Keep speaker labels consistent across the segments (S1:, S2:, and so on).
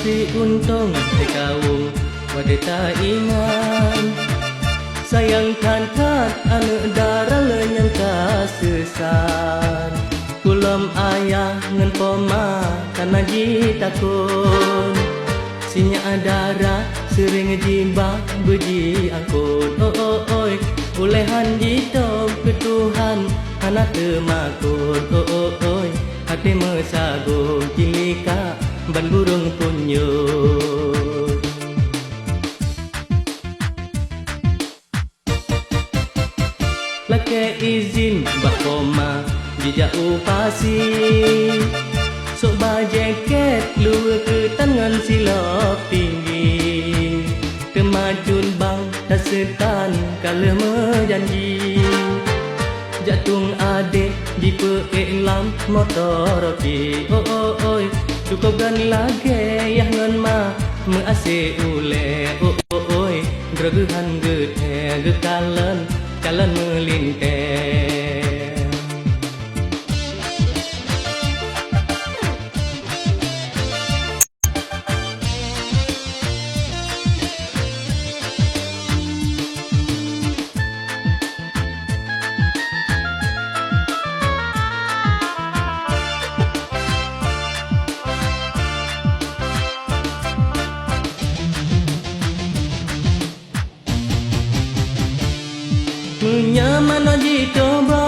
S1: Tapi untung kaum wadita ingan sayangkan kat anak darah lenyang kasesan kulam ayah ngan poma karena jitakun sinya darah sering jimbang beji angkut oi ulehan jitom ke Tuhan anak temakut oi hati mesagung cilika ban burung punyut lake izin bak koma jejak upasi sok bajeket luar ke tangan silap tinggi kemajun bang tak setan kala menjanji jatung adik di peiklam motor pi oi cukup gan lagi yang ngan ma mease ule oi gregehan gethe gekalan kalan melinteh menyaman oji coba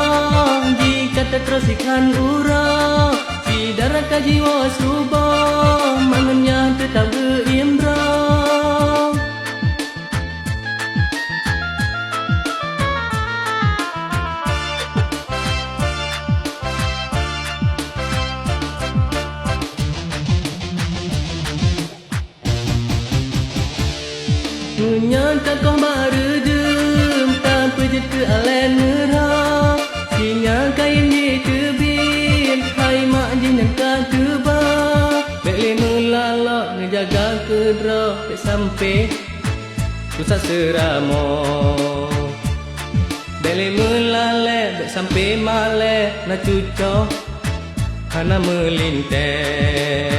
S1: jika terus ikan urang si darah kajiwa subah mangennya tetap berimbrang menyata kau baru ke alen merah sinya kain di tebin hai mak jinan ka tebak beli melalak ngejaga kedra sampai pusat seramo beli melalak sampai male na cucok hana melinteh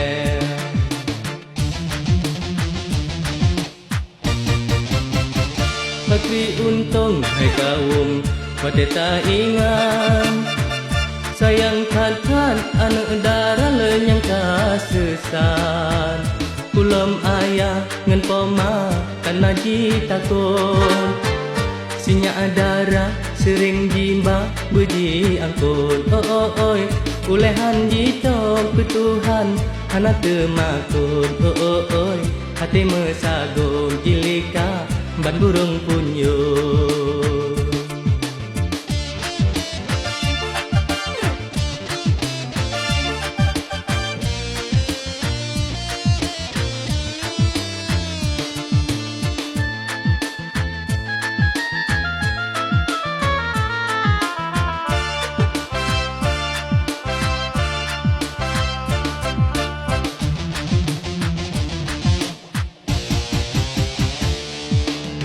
S1: tapi untung kaum wadita ingan sayangkan kat anak darah lenyang kasesan kulam ayah ngan poma karena jitakun sinya darah sering jimba beji angkut oi ulehan jitom ke Tuhan anak temakut oi hati mesagung jilika ban burung punyut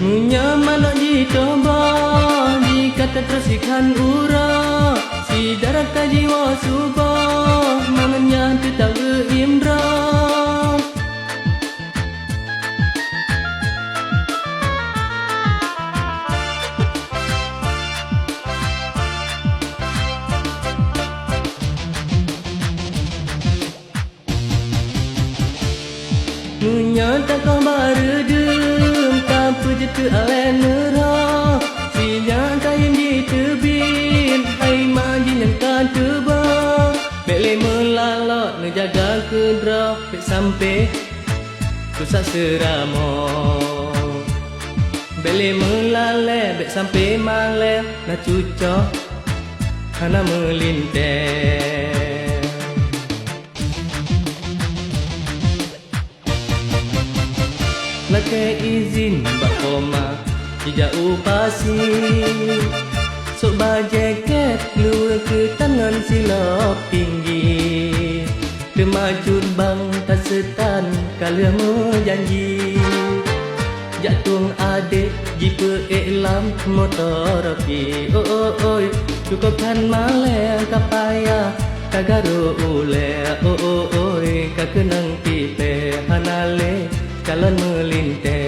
S1: nyaman di coba jika terus ikan urang si darah kajiwa subah mangennya tetap berimbrang menyata kau baru ke alen merah sinya kain di tebin hai majin yang kan tebak beli melalak ngejaga kedra sampai pusat seramo beli melalak sampai male na cucok hana melinteh lake izin bak koma jejak upasi sok bajeket luar ke tangan silap tinggi kemajun bang tak setan kala menjanji jatung adik jipe iklam motor pi oi cukupkan male kapaya kagaro ule oi kakenang pipe hana balik jalan melintas